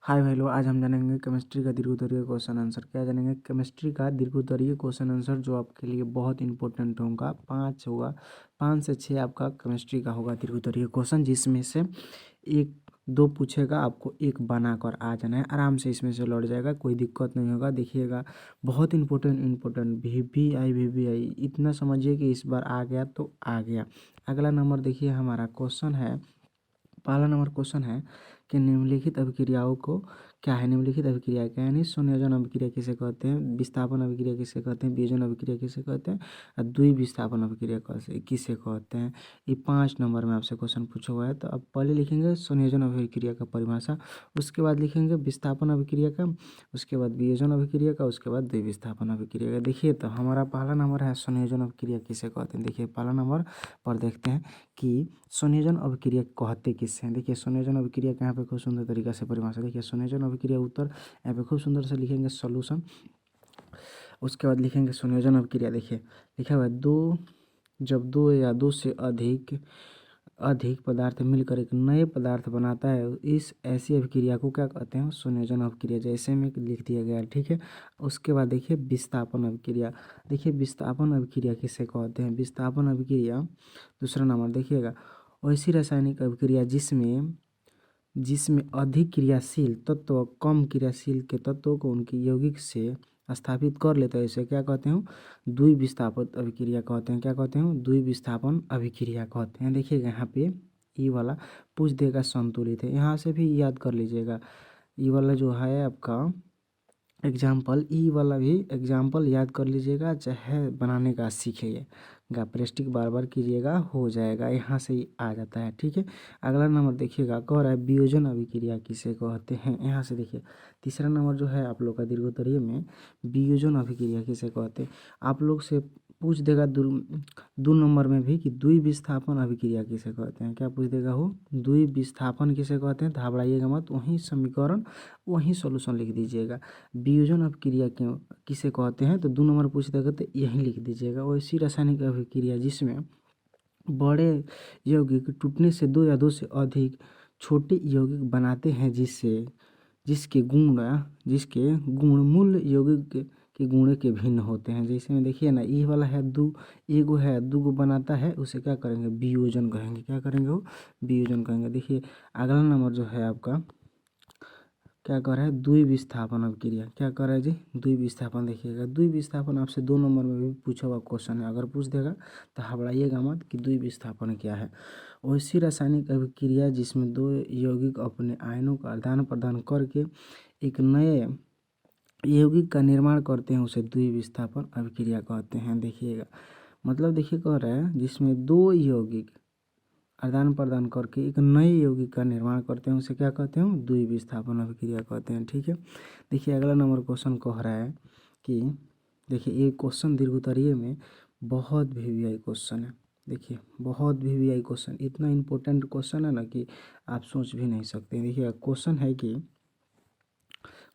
हाय भाई लोग, आज हम जानेंगे केमिस्ट्री का दीर्घोत्तरीय क्वेश्चन आंसर। क्या जानेंगे? केमिस्ट्री का दीर्घोत्तरीय क्वेश्चन आंसर जो आपके लिए बहुत इंपॉर्टेंट होगा। 5 होगा, 5 से 6 आपका केमिस्ट्री का होगा दीर्घोत्तरीय क्वेश्चन, जिसमें से एक दो पूछेगा, आपको एक बनाकर आ जाना है। आराम से इसमें से लौट जाएगा, कोई दिक्कत नहीं होगा। देखिएगा, बहुत इंपॉर्टेंट वीवीआई इतना समझिए कि इस बार आ गया तो आ गया। अगला नंबर देखिए, हमारा क्वेश्चन है, पहला नंबर क्वेश्चन है कि निम्नलिखित अभिक्रियाओं को क्या है? निम्नलिखित अभिक्रिया क्या है? यानी संयोजन अभिक्रिया किसे कहते हैं, विस्थापन अभिक्रिया किसे कहते हैं, वियोजन अभिक्रिया किसे कहते हैं और द्विविस्थापन अभिक्रिया किसे कहते हैं। ये 5 नंबर में आपसे क्वेश्चन पूछा हुआ है। तो अब पहले लिखेंगे संयोजन अभिक्रिया का परिभाषा, उसके बाद लिखेंगे विस्थापन अभिक्रिया का, उसके बाद वियोजन अभिक्रिया का, उसके बाद द्विविस्थापन अभिक्रिया का। देखिए, तो हमारा पहला नंबर है संयोजन अभिक्रिया किसे कहते हैं। देखिए, पहला नंबर पर देखते हैं कि संयोजन अभिक्रिया कहते किससे हैं। देखिए, संयोजन अभिक्रिया का यहाँ पे खूब सुंदर तरीका से परिभाषा। देखिए, संयोजन अभिक्रिया उत्तर यहाँ पे खूब सुंदर से लिखेंगे सॉल्यूशन। उसके बाद लिखेंगे संयोजन अभिक्रिया। देखिए लिखा हुआ है, जब दो या दो से अधिक अधिक पदार्थ मिलकर एक नए पदार्थ बनाता है, इस ऐसी अभिक्रिया को क्या कहते हैं? संयोजन अभिक्रिया। जैसे में लिख दिया गया है, ठीक है। उसके बाद देखिए विस्थापन अभिक्रिया। देखिए, विस्थापन अभिक्रिया किसे कहते हैं? विस्थापन अभिक्रिया दूसरा नंबर देखिएगा, ऐसी रासायनिक अभिक्रिया जिसमें जिसमें अधिक क्रियाशील तत्व कम क्रियाशील के तत्वों को उनकी यौगिक से स्थापित कर लेते हैं, इसे क्या कहते हैं? द्विविस्थापन अभिक्रिया कहते हैं। क्या कहते हैं? द्विविस्थापन अभिक्रिया कहते हैं। देखिएगा, यहाँ पे ई वाला पूछ देगा संतुलित है, यहाँ से भी याद कर लीजिएगा। ई वाला जो है आपका एग्जाम्पल, ई वाला भी एग्जाम्पल याद कर लीजिएगा, चाहे बनाने का सीखिएगा, प्रेस्टिक बार बार कीजिएगा, हो जाएगा। यहाँ से ही आ जाता है, ठीक है। अगला नंबर देखिएगा, कह रहा है वियोजन अभिक्रिया किसे कहते हैं। यहाँ से देखिए, तीसरा नंबर जो है आप लोग का दीर्घोत्तरीय में, वियोजन अभिक्रिया किसे कहते हैं। आप लोग से पूछ देगा दो नंबर में भी कि द्विविस्थापन अभिक्रिया किसे कहते हैं। क्या पूछ देगा? हो द्विविस्थापन किसे कहते हैं, तो घबराइएगा मत, वहीं समीकरण वहीं सॉल्यूशन लिख दीजिएगा। वियोजन अभिक्रिया क्यों किसे कहते हैं, तो 2 नंबर पूछ देगा तो यहीं लिख दीजिएगा। वैसी रासायनिक अभिक्रिया जिसमें बड़े यौगिक टूटने से दो या दो से अधिक छोटे यौगिक बनाते हैं, जिसके गुण मूल यौगिक के गुण के भिन्न होते हैं। जैसे में देखिए ना, ये वाला है एगो है दूगो बनाता है, उसे क्या करेंगे? वियोजन कहेंगे। क्या करेंगे? वो वियोजन कहेंगे। देखिए, अगला नंबर जो है आपका क्या कर रहा है? द्विविस्थापन अभिक्रिया। क्या कर रहा है जी? द्विविस्थापन। देखिएगा, द्विविस्थापन आपसे 2 नंबर में भी पूछा हुआ क्वेश्चन है। अगर पूछ देगा तो घबराइएगा मत कि द्विविस्थापन क्या है। वैसी रासायनिक अभिक्रिया जिसमें दो यौगिक अपने आयनों का आदान प्रदान करके एक नए यौगिक का निर्माण करते हैं, उसे द्विविस्थापन अभिक्रिया कहते हैं। देखिएगा, मतलब देखिए, कह रहा है जिसमें दो यौगिक आदान प्रदान करके एक नए यौगिक का निर्माण करते हैं, उसे क्या कहते हैं? द्विविस्थापन अभिक्रिया कहते हैं, ठीक है। देखिए, अगला नंबर क्वेश्चन कह रहा है कि देखिए, ये क्वेश्चन दीर्घोत्तरीय में बहुत वीवीआई क्वेश्चन है। देखिए, बहुत वीवीआई क्वेश्चन, इतना इंपॉर्टेंट क्वेश्चन है ना कि आप सोच भी नहीं सकते। देखिए, क्वेश्चन है कि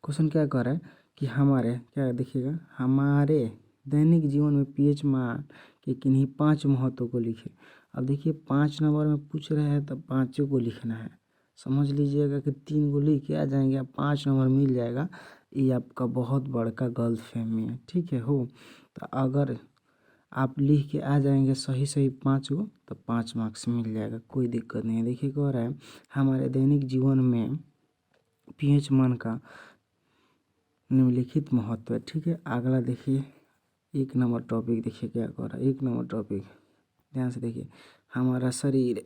क्वेश्चन क्या कह रहा है कि देखिएगा, हमारे दैनिक जीवन में पीएच मान के किन्हीं 5 महत्वों को लिखे। अब देखिए, 5 नंबर में पूछ रहे हैं तो पाँचों को लिखना है। समझ लीजिएगा कि 3 को लिख के आ जाएंगे, आप 5 नंबर मिल जाएगा। ये आपका बहुत बड़का गलतफहमी है, ठीक है। हो तो अगर आप लिख के आ जाएंगे सही सही 5 को, तो 5 मार्क्स मिल जाएगा, कोई दिक्कत नहीं है। देखिए, कह रहा है हमारे दैनिक जीवन में पीएच मान का निम्नलिखित महत्व है, ठीक है। अगला देखिए, 1 नंबर टॉपिक देखिए क्या कर रहा है। 1 नंबर टॉपिक ध्यान से देखिए, हमारा शरीर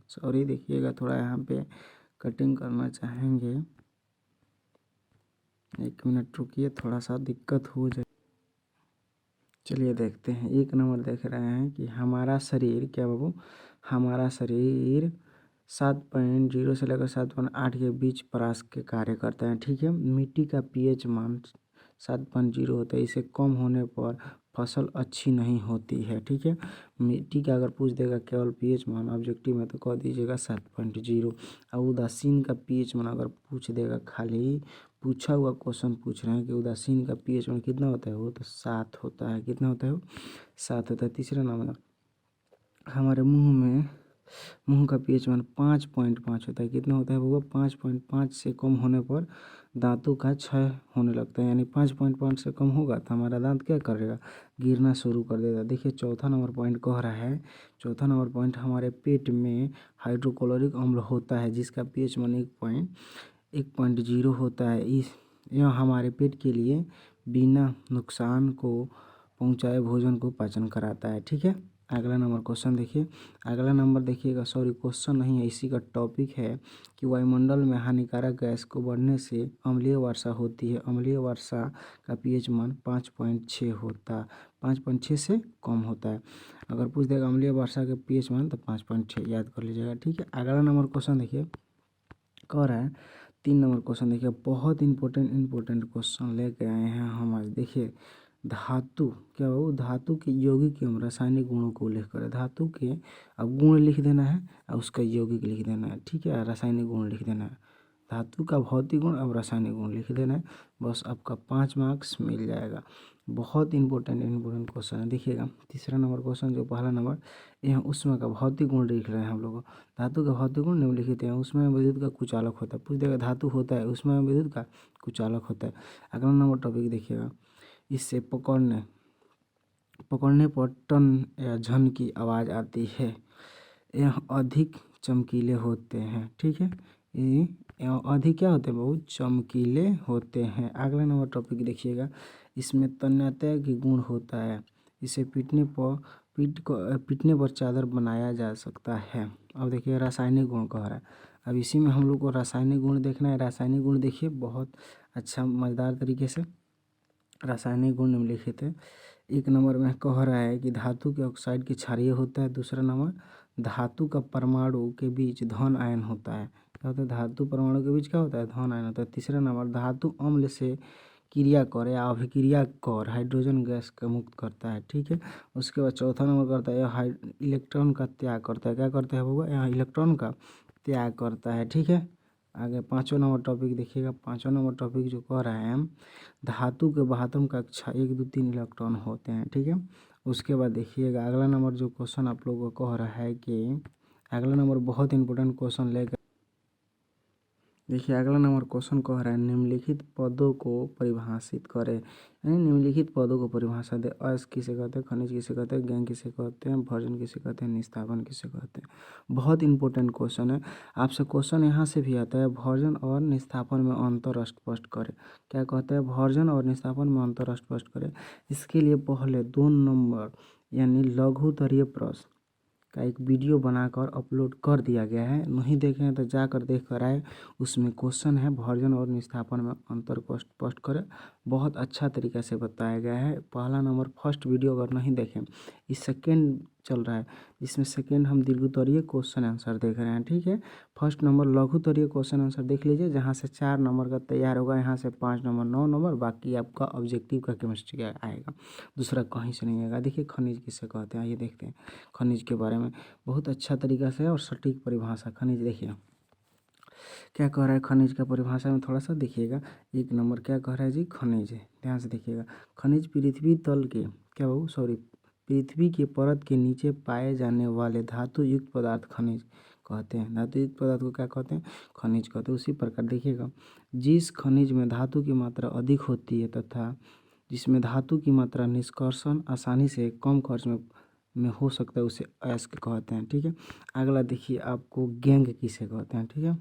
सॉरी, देखिएगा थोड़ा यहाँ पे कटिंग करना चाहेंगे, 1 मिनट रुकिए, थोड़ा सा दिक्कत हो जाए। चलिए देखते हैं, 1 नंबर देख रहे हैं कि हमारा शरीर, क्या बाबू? हमारा शरीर 7.0 से लेकर 7.8 के बीच परास के कार्य करता है, ठीक है। मिट्टी का पीएच मान 7.0 होता है, इसे कम होने पर फसल अच्छी नहीं होती है, ठीक है। मिट्टी का अगर पूछ देगा केवल पीएच मान ऑब्जेक्टिव में, तो कह दीजिएगा 7.0। और उदासीन का पीएच मान अगर पूछ देगा, खाली पूछा हुआ क्वेश्चन पूछ रहे हैं कि उदासीन का पीएच मान कितना होता है, वो तो 7 होता है। कितना होता है वो? 7 होता है। तीसरा नंबर, हमारे मुंह में मुंह का पीएच मान 5.5 होता है। कितना होता है वो? 5.5 से कम होने पर दांतों का क्षय होने लगता है। यानी 5.5 से कम होगा तो हमारा दांत क्या करेगा? गिरना शुरू कर देगा। देखिए चौथा नंबर पॉइंट कह रहा है, चौथा नंबर पॉइंट, हमारे पेट में हाइड्रोक्लोरिक अम्ल होता है जिसका पीएच मान 1.0 होता है। यह हमारे पेट के लिए बिना नुकसान को पहुंचाए भोजन को पाचन कराता है। ठीक है, अगला नंबर क्वेश्चन देखिए। अगला नंबर देखिएगा, सॉरी क्वेश्चन नहीं है, इसी का टॉपिक है कि वायुमंडल में हानिकारक गैस को बढ़ने से अम्लीय वर्षा होती है। अम्लीय वर्षा का पीएच मान 5.6 होता, 5.6 से कम होता है। अगर पूछ देगा अम्लीय वर्षा के पीएच मान तो 5.6 याद कर लीजिएगा। ठीक है, अगला नंबर क्वेश्चन देखिए, कह रहा है 3 नंबर क्वेश्चन देखिए, बहुत इंपॉर्टेंट क्वेश्चन लेके आए हैं हम आज। देखिए धातु, क्या हो? धातु के यौगिक एवं रासायनिक गुणों को उल्लेख करें। धातु के अब गुण लिख देना है और उसका यौगिक लिख देना है। ठीक है, रासायनिक गुण लिख देना है। धातु का भौतिक गुण और रासायनिक गुण लिख देना है, बस आपका 5 मार्क्स मिल जाएगा। बहुत इंपॉर्टेंट क्वेश्चन है। देखिएगा तीसरा नंबर क्वेश्चन, जो पहला नंबर, यहाँ उष्मा का भौतिक गुण लिख रहे हैं हम लोग। धातु का भौतिक गुण निम्नलिखित है। उष्मा में विद्युत का कुचालक होता है। पूछ देगा धातु होता है, उष्मा में विद्युत का कुचालक होता है। अगला नंबर टॉपिक देखिएगा, इससे पकड़ने पर टन या झन की आवाज़ आती है। यह अधिक चमकीले होते हैं। ठीक है, ये अधिक क्या होते हैं? बहुत चमकीले होते हैं। अगला नंबर टॉपिक देखिएगा, इसमें तन्यता की गुण होता है। इसे पीटने पर चादर बनाया जा सकता है। अब देखिए रासायनिक गुण कह रहा है। अब इसी में हम लोग को रासायनिक गुण देखना है। रासायनिक गुण देखिए बहुत अच्छा मज़ेदार तरीके से रासायनिक गुण निम्नलिखित है। एक नंबर में कह रहा है कि धातु के ऑक्साइड की क्षारीय होता है। दूसरा नंबर, धातु का परमाणु के बीच धन आयन होता है। क्या होता है? धातु परमाणु के बीच क्या होता है? धन आयन होता है। तीसरा नंबर, धातु अम्ल से क्रिया कर या अभिक्रिया कर हाइड्रोजन गैस का मुक्त करता है। ठीक है, उसके बाद चौथा नंबर करता है यह इलेक्ट्रॉन का त्याग करता है। क्या करता है वो? यह इलेक्ट्रॉन का त्याग करता है। ठीक है, आगे पाँचवें नंबर टॉपिक देखिएगा। पाँचवें नंबर टॉपिक जो कह रहा है, धातु के बाहतम कक्षा 1, 2, 3 इलेक्ट्रॉन होते हैं। ठीक है, उसके बाद देखिएगा अगला नंबर जो क्वेश्चन आप लोगों को कह रहा है कि अगला नंबर बहुत इंपॉर्टेंट क्वेश्चन लेकर देखिए। अगला नंबर क्वेश्चन कह रहा है निम्नलिखित पदों को परिभाषित करें। यानी निम्नलिखित पदों को परिभाषा दे। अयस्क किसे कहते हैं? खनिज किसे कहते हैं? गैंग किसे कहते हैं? भर्जन किसे कहते हैं? निस्तापन किसे कहते हैं? बहुत इंपॉर्टेंट क्वेश्चन है। आपसे क्वेश्चन यहाँ से भी आता है, भर्जन और निस्तापन में अंतर स्पष्ट करें। क्या कहते हैं? भर्जन और निस्तापन में अंतर स्पष्ट करें। इसके लिए पहले 2 नंबर यानी लघुत्तरीय प्रश्न का एक वीडियो बनाकर अपलोड कर दिया गया है। नहीं देखे हैं तो जाकर देख कर आए। उसमें क्वेश्चन है भर्जन और निस्तापन में अंतर को स्पष्ट करें। बहुत अच्छा तरीके से बताया गया है। पहला नंबर फर्स्ट वीडियो अगर नहीं देखें, इस सेकेंड चल रहा है, इसमें सेकेंड हम दीर्घोत्तरीय क्वेश्चन आंसर देख रहे हैं। ठीक है, फर्स्ट नंबर लघुत्तरीय क्वेश्चन आंसर देख लीजिए, जहाँ से 4 नंबर का तैयार होगा, यहाँ से 5 नंबर 9 नंबर, बाकी आपका ऑब्जेक्टिव का केमिस्ट्री का आएगा, दूसरा कहीं से नहीं आएगा। देखिए खनिज किसे कहते हैं, ये देखते हैं खनिज के बारे में बहुत अच्छा तरीका से और सटीक परिभाषा। खनिज देखिए क्या कह रहा है, खनिज का परिभाषा में थोड़ा सा देखिएगा। एक नंबर क्या कह रहा है जी? खनिज है, ध्यान से देखिएगा। खनिज पृथ्वी तल के क्या हो, सॉरी, पृथ्वी के परत के नीचे पाए जाने वाले धातु युक्त पदार्थ खनिज कहते हैं। धातु युक्त पदार्थ को क्या कहते हैं? खनिज कहते हैं। उसी प्रकार देखिएगा, जिस खनिज में धातु की मात्रा अधिक होती है तथा जिसमें धातु की मात्रा निष्कर्षण आसानी से कम खर्च में हो सकता है, उसे अयस्क कहते हैं। ठीक है, अगला देखिए आपको गैंग किसे कहते हैं। ठीक है,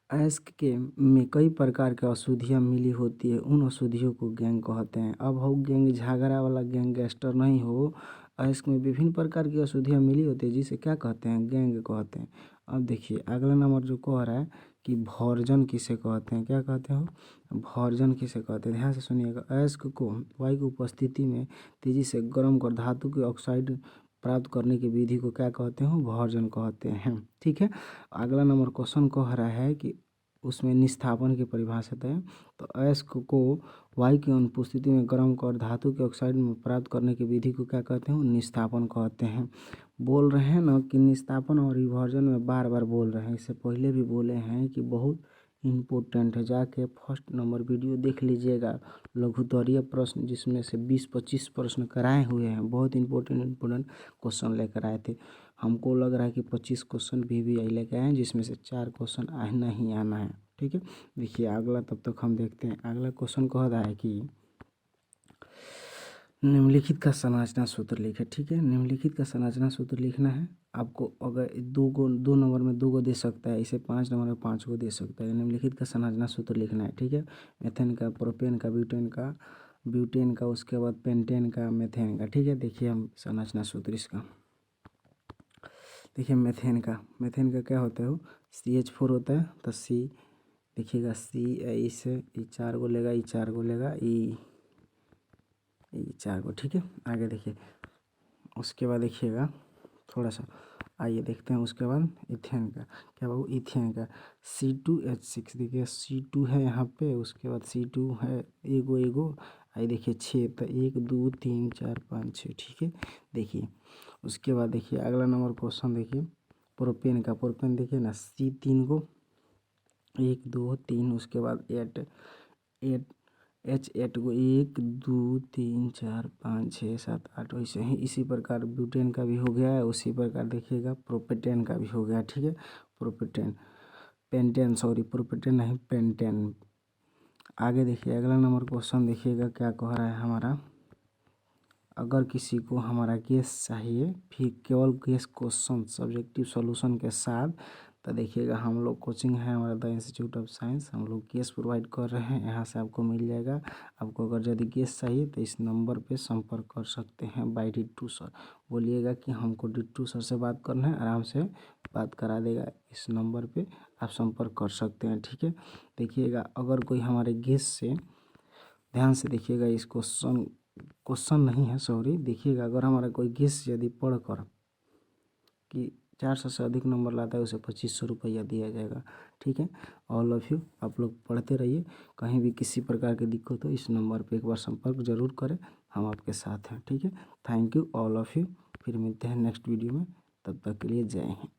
अयस्क के में कई प्रकार के अशुद्धियाँ मिली होती है, उन अशुद्धियों को गैंग कहते हैं। अब हो गैंग झगड़ा वाला गैंगस्टर नहीं हो, अयस्क में विभिन्न प्रकार की अशुद्धियाँ मिली होती है, जिसे क्या कहते हैं? गैंग कहते हैं। अब देखिए अगला नंबर जो कह रहा है कि भर्जन किसे कहते हैं? क्या कहते हो? भर्जन किसे कहते हैं? ध्यान से सुनिएगा। अयस्क को वायु की उपस्थिति में तेजी से गर्म कर धातु के ऑक्साइड प्राप्त करने की विधि को क्या कहते हैं? भर्जन कहते हैं। ठीक है, अगला नंबर क्वेश्चन कह रहा है कि उसमें निस्तापन की परिभाषित है। तो अयस्क को वायु की अनुपस्थिति में गर्म कर धातु के ऑक्साइड में प्राप्त करने की विधि को क्या कहते हैं? निस्तापन कहते हैं। बोल रहे हैं ना कि निस्तापन और विभर्जन में बार बार बोल रहे हैं, इससे पहले भी बोले हैं कि बहुत इम्पोर्टेंट है। जाके फर्स्ट नंबर वीडियो देख लीजिएगा, लघुत्तरीय प्रश्न जिसमें से 20-25 प्रश्न कराए हुए हैं। बहुत इंपॉर्टेंट क्वेश्चन लेकर आए थे हमको लग रहा है कि 25 क्वेश्चन VVI लेके आए हैं, जिसमें से 4 क्वेश्चन नहीं आना है। ठीक है, देखिए अगला, तब तक हम देखते हैं। अगला क्वेश्चन कह रहा है कि निम्नलिखित का संरचना सूत्र लिखे। ठीक है, निम्नलिखित का संरचना सूत्र लिखना है आपको। अगर दो नंबर में 2 को दे सकता है, इसे 5 नंबर में 5 को दे सकता है। निम्नलिखित का संरचना सूत्र लिखना है। ठीक है, मेथेन का, प्रोपेन का, ब्यूटेन का, उसके बाद पेंटेन का, मेथेन का। ठीक है, देखिए हम संरचना सूत्र इसका। देखिए मेथेन का क्या होता है, CH4 होता है, तो C देखिएगा, C इसे 4 को लेगा, 4 को लेगा, E 4 को। ठीक है, आगे देखिए, उसके बाद देखिएगा थोड़ा सा, आइए देखते हैं। उसके बाद इथेन का क्या बाबू, इथेन का C2H6। देखिए C2 है यहाँ पे, उसके बाद C2 है एगो, आइए देखिए 6, तो 1 2 3 4 5 6। ठीक है, देखिए उसके बाद देखिए अगला नंबर क्वेश्चन देखिए प्रोपेन का। प्रोपेन देखिए ना, C3 को 1 2 3, उसके बाद 8 H8 को 1 2 3 4 5 6 7 8, वैसे ही इसी प्रकार ब्यूटेन का भी हो गया है। उसी प्रकार देखिएगा प्रोपेटेन का भी हो गया। ठीक है, प्रोपेटेन नहीं, पेंटेन। आगे देखिए अगला नंबर क्वेश्चन देखिएगा क्या कह रहा है हमारा। अगर किसी को हमारा गैस चाहिए, फिर केवल गैस क्वेश्चन सब्जेक्टिव सॉल्यूशन के साथ, तो देखिएगा हम लोग कोचिंग है हमारा द इंस्टीट्यूट ऑफ साइंस, हम लोग गैस प्रोवाइड कर रहे हैं, यहाँ से आपको मिल जाएगा। आपको अगर यदि गैस चाहिए तो इस नंबर पे संपर्क कर सकते हैं बाय डिट्टू सर। बोलिएगा कि हमको डिट्टू सर से बात करना है, आराम से बात करा देगा। इस नंबर पे आप संपर्क कर सकते हैं। ठीक है, देखिएगा अगर कोई हमारे गैस से, ध्यान से देखिएगा, इस क्वेश्चन नहीं है, सॉरी, देखिएगा अगर हमारा कोई गेस यदि पढ़कर कि 400 से अधिक नंबर लाता है, उसे 2500 रुपया दिया जाएगा। ठीक है, ऑल ऑफ यू आप लोग पढ़ते रहिए। कहीं भी किसी प्रकार की दिक्कत हो, इस नंबर पे एक बार संपर्क जरूर करें, हम आपके साथ हैं। ठीक है, thank you all of you. फिर मिलते हैं नेक्स्ट वीडियो में, तब तक के लिए जय हिंद।